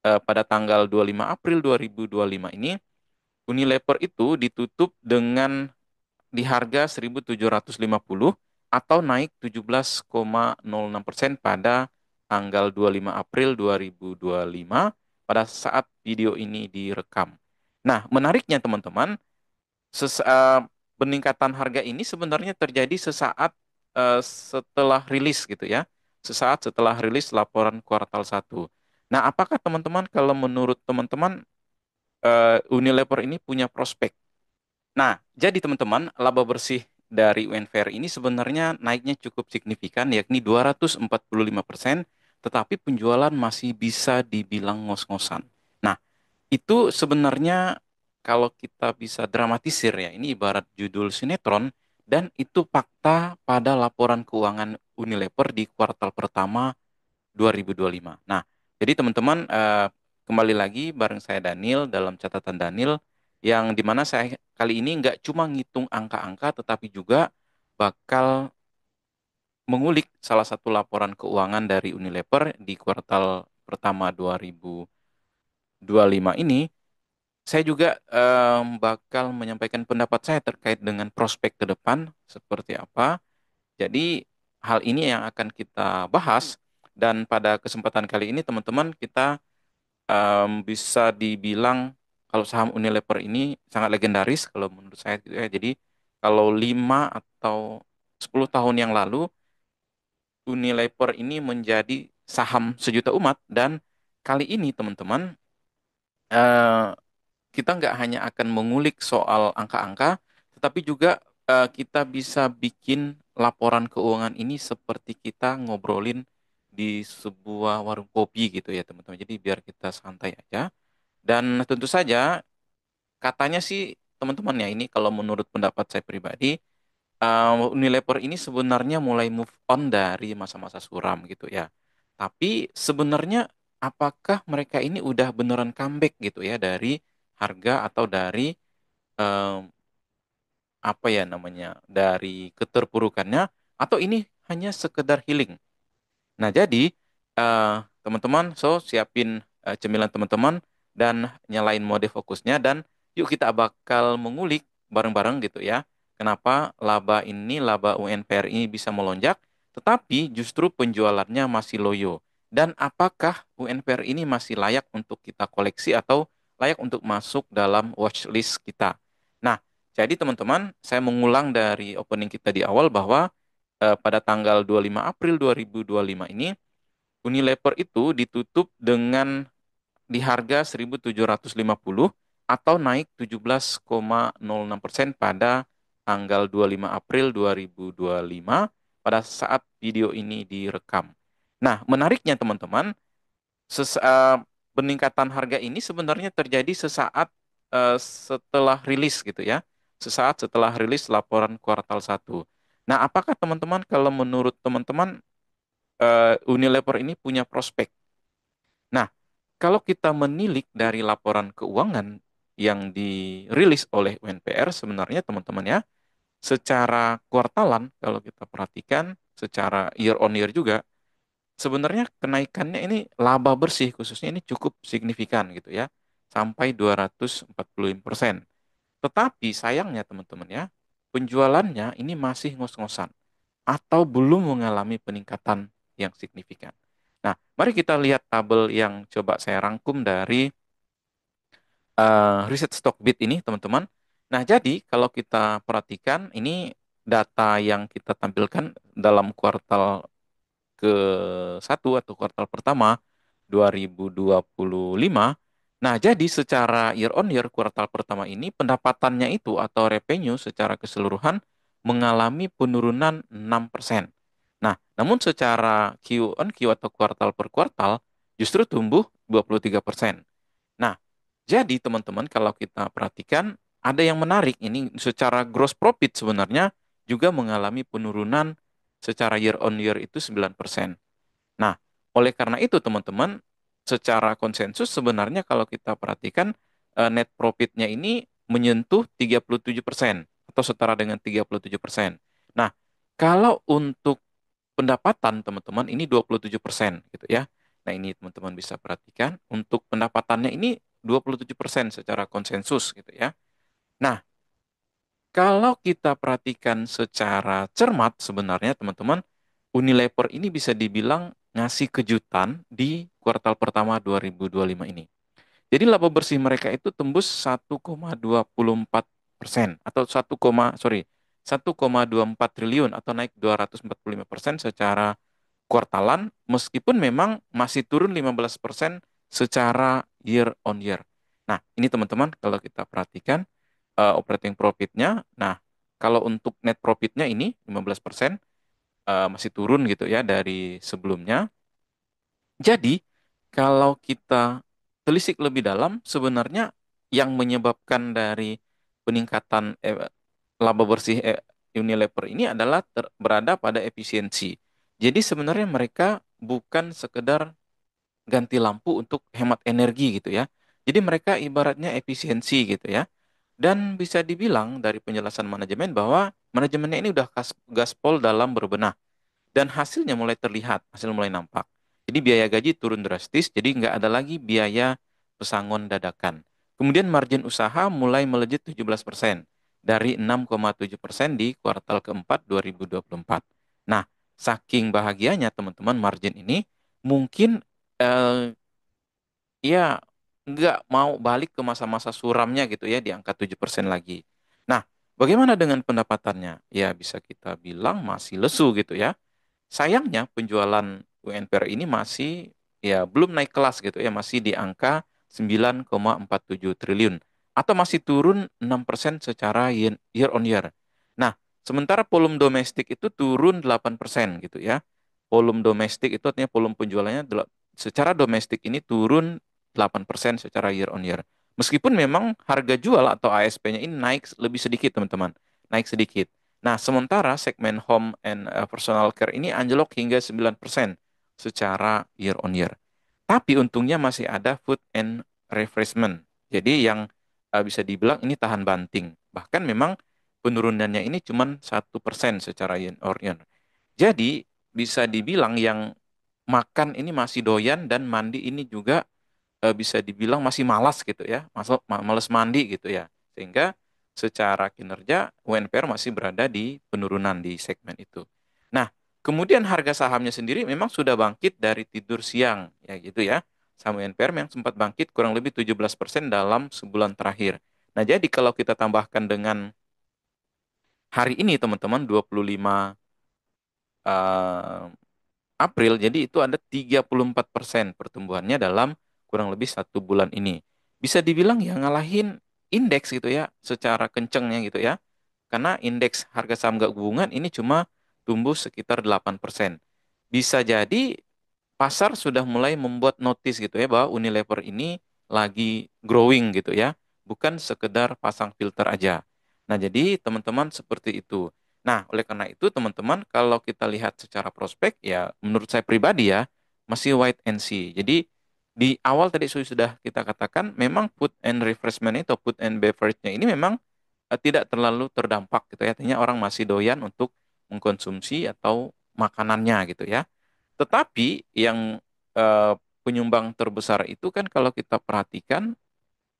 pada tanggal 25 April 2025 ini, Unilever itu ditutup dengan di harga 1.750 atau naik 17,06% pada tanggal 25 April 2025 pada saat video ini direkam. Nah, menariknya teman-teman, ses- eh, peningkatan harga ini sebenarnya terjadi sesaat setelah rilis gitu ya. Sesaat setelah rilis laporan kuartal 1. Nah, apakah teman-teman kalau menurut teman-teman Unilever ini punya prospek? Nah, jadi teman-teman, laba bersih dari UNVR ini sebenarnya naiknya cukup signifikan, yakni 245%, tetapi penjualan masih bisa dibilang ngos-ngosan. Nah, itu sebenarnya kalau kita bisa dramatisir ya, ini ibarat judul sinetron, dan itu fakta pada laporan keuangan Unilever di kuartal pertama 2025. Nah, jadi teman-teman kembali lagi bareng saya Daniel dalam catatan Daniel yang dimana saya kali ini nggak cuma ngitung angka-angka tetapi juga bakal mengulik salah satu laporan keuangan dari Unilever di kuartal pertama 2025 ini. Saya juga bakal menyampaikan pendapat saya terkait dengan prospek ke depan seperti apa. Jadi hal ini yang akan kita bahas dan pada kesempatan kali ini teman-teman kita bisa dibilang kalau saham Unilever ini sangat legendaris kalau menurut saya gitu ya. Jadi kalau 5 atau 10 tahun yang lalu Unilever ini menjadi saham sejuta umat dan kali ini teman-teman eh, kita nggak hanya akan mengulik soal angka-angka tetapi juga kita bisa bikin laporan keuangan ini seperti kita ngobrolin di sebuah warung kopi gitu ya teman-teman. Jadi biar kita santai aja. Dan tentu saja katanya sih teman-teman ya ini kalau menurut pendapat saya pribadi Unilever ini sebenarnya mulai move on dari masa-masa suram gitu ya. Tapi sebenarnya apakah mereka ini udah beneran comeback gitu ya dari harga atau dari em, apa ya namanya dari keterpurukannya atau ini hanya sekedar healing? Nah, jadi teman-teman, so siapin cemilan teman-teman dan nyalain mode fokusnya dan yuk kita bakal mengulik bareng-bareng gitu ya. Kenapa laba UNPR ini bisa melonjak, tetapi justru penjualannya masih loyo. Dan apakah UNPR ini masih layak untuk kita koleksi atau layak untuk masuk dalam watchlist kita? Nah, jadi teman-teman, saya mengulang dari opening kita di awal bahwa pada tanggal 25 April 2025 ini, Unilever itu ditutup dengan di harga 1.750 atau naik 17,06% pada tanggal 25 April 2025 pada saat video ini direkam. Nah, menariknya teman-teman, ses- eh, peningkatan harga ini sebenarnya terjadi sesaat setelah rilis gitu ya. Sesaat setelah rilis laporan kuartal 1. Nah, apakah teman-teman kalau menurut teman-teman Unilever ini punya prospek? Nah, kalau kita menilik dari laporan keuangan yang dirilis oleh UNPR sebenarnya teman-teman ya, secara kuartalan kalau kita perhatikan, secara year on year juga, sebenarnya kenaikannya ini laba bersih khususnya ini cukup signifikan gitu ya, sampai 245%. Tetapi sayangnya teman-teman ya, penjualannya ini masih ngos-ngosan atau belum mengalami peningkatan yang signifikan. Nah, mari kita lihat tabel yang coba saya rangkum dari riset Stockbit ini, teman-teman. Nah, jadi kalau kita perhatikan, ini data yang kita tampilkan dalam kuartal ke-1 atau kuartal pertama 2025. Nah, jadi secara year on year kuartal pertama ini pendapatannya itu atau revenue secara keseluruhan mengalami penurunan 6%. Nah, namun secara Q on Q atau kuartal per kuartal justru tumbuh 23%. Nah, jadi teman-teman kalau kita perhatikan ada yang menarik ini secara gross profit sebenarnya juga mengalami penurunan secara year on year itu 9%. Nah, oleh karena itu teman-teman, secara konsensus sebenarnya kalau kita perhatikan net profitnya ini menyentuh 37% atau setara dengan 37%. Nah, kalau untuk pendapatan teman-teman ini 27% gitu ya. Nah, ini teman-teman bisa perhatikan untuk pendapatannya ini 27% secara konsensus gitu ya. Nah, kalau kita perhatikan secara cermat sebenarnya teman-teman, Unilever ini bisa dibilang ngasih kejutan di kuartal pertama 2025 ini. Jadi laba bersih mereka itu tembus 1,24% atau 1,24 triliun atau naik 245% secara kuartalan meskipun memang masih turun 15% secara year on year. Nah, ini teman-teman kalau kita perhatikan operating profitnya, nah kalau untuk net profitnya ini 15% masih turun gitu ya dari sebelumnya. Jadi, kalau kita telisik lebih dalam, sebenarnya yang menyebabkan dari peningkatan laba bersih Unilever ini adalah berada pada efisiensi. Jadi sebenarnya mereka bukan sekedar ganti lampu untuk hemat energi gitu ya. Jadi mereka ibaratnya efisiensi gitu ya. Dan bisa dibilang dari penjelasan manajemen bahwa manajemennya ini udah gaspol dalam berbenah dan hasilnya mulai terlihat, hasil mulai nampak. Jadi biaya gaji turun drastis, jadi nggak ada lagi biaya pesangon dadakan. Kemudian margin usaha mulai melejit 17% dari 6,7% di kuartal keempat 2024. Nah, saking bahagianya teman-teman margin ini, mungkin eh, ya nggak mau balik ke masa-masa suramnya gitu ya di angka 7% lagi. Nah, bagaimana dengan pendapatannya? Ya bisa kita bilang masih lesu gitu ya. Sayangnya penjualan UNPR ini masih ya belum naik kelas gitu ya, masih di angka 9,47 triliun atau masih turun 6% secara year on year. Nah, sementara volume domestik itu turun 8% gitu ya. Volume domestik itu artinya volume penjualannya secara domestik ini turun 8% secara year on year. Meskipun memang harga jual atau ASP-nya ini naik lebih sedikit, teman-teman. Naik sedikit. Nah, sementara segmen home and personal care ini anjlok hingga 9% secara year on year. Tapi untungnya masih ada food and refreshment. Jadi yang bisa dibilang ini tahan banting. Bahkan memang penurunannya ini cuma 1% secara year on year. Jadi bisa dibilang yang makan ini masih doyan dan mandi ini juga bisa dibilang masih malas gitu ya, masuk malas mandi gitu ya. Sehingga secara kinerja UNPR masih berada di penurunan di segmen itu. Nah, kemudian harga sahamnya sendiri memang sudah bangkit dari tidur siang ya gitu ya. Saham UNPR yang sempat bangkit kurang lebih 17% dalam sebulan terakhir. Nah, jadi kalau kita tambahkan dengan hari ini teman-teman 25 eh, April, jadi itu ada 34% pertumbuhannya dalam kurang lebih 1 bulan ini. Bisa dibilang ya ngalahin indeks gitu ya, secara kencengnya gitu ya. Karena indeks harga saham gabungan ini cuma tumbuh sekitar 8%. Bisa jadi pasar sudah mulai membuat notice gitu ya bahwa Unilever ini lagi growing gitu ya, bukan sekedar pasang filter aja. Nah, jadi teman-teman seperti itu. Nah, oleh karena itu teman-teman kalau kita lihat secara prospek ya menurut saya pribadi ya masih wait and see. Jadi di awal tadi sudah kita katakan memang food and refreshment itu food and beverage-nya ini memang tidak terlalu terdampak gitu ya. Artinya orang masih doyan untuk mengkonsumsi atau makanannya gitu ya. Tetapi yang eh, penyumbang terbesar itu kan kalau kita perhatikan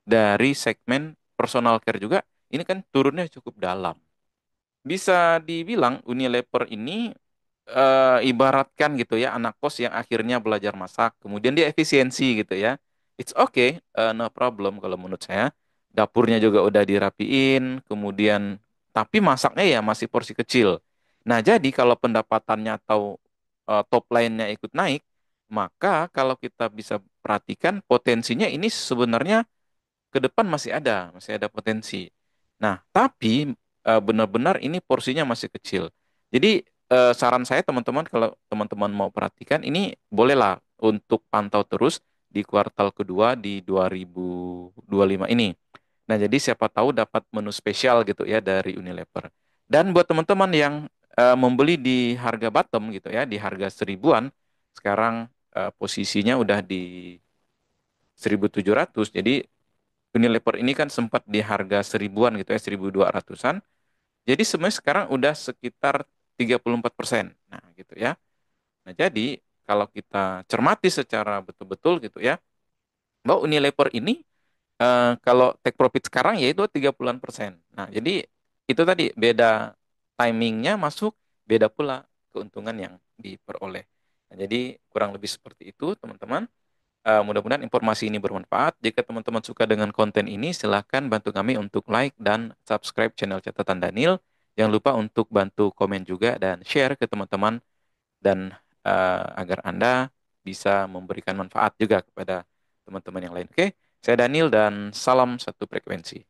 dari segmen personal care juga, ini kan turunnya cukup dalam. Bisa dibilang Unilever ini ibaratkan gitu ya anak kos yang akhirnya belajar masak, kemudian dia efisiensi gitu ya. It's okay, no problem kalau menurut saya. Dapurnya juga udah dirapiin, kemudian tapi masaknya ya masih porsi kecil. Nah, jadi kalau pendapatannya atau top line-nya ikut naik, maka kalau kita bisa perhatikan potensinya ini sebenarnya ke depan masih ada potensi. Nah, tapi benar-benar ini porsinya masih kecil. Jadi saran saya teman-teman kalau teman-teman mau perhatikan ini bolehlah untuk pantau terus di kuartal kedua di 2025 ini. Nah, jadi siapa tahu dapat menu spesial gitu ya dari Unilever. Dan buat teman-teman yang membeli di harga bottom gitu ya, di harga 1000-an, sekarang posisinya udah di 1700. Jadi Unilever ini kan sempat di harga 1000-an gitu ya, 1200-an. Jadi sebenarnya sekarang udah sekitar 34%. Nah, gitu ya. Nah, jadi kalau kita cermati secara betul-betul gitu ya, bahwa Unilever ini kalau take profit sekarang yaitu 30-an%. Nah, jadi itu tadi beda timingnya masuk, beda pula keuntungan yang diperoleh. Nah, jadi kurang lebih seperti itu, teman-teman. Mudah-mudahan informasi ini bermanfaat. Jika teman-teman suka dengan konten ini, silahkan bantu kami untuk like dan subscribe channel Catatan Daniel. Jangan lupa untuk bantu komen juga dan share ke teman-teman dan agar Anda bisa memberikan manfaat juga kepada teman-teman yang lain. Oke, saya Daniel dan salam satu frekuensi.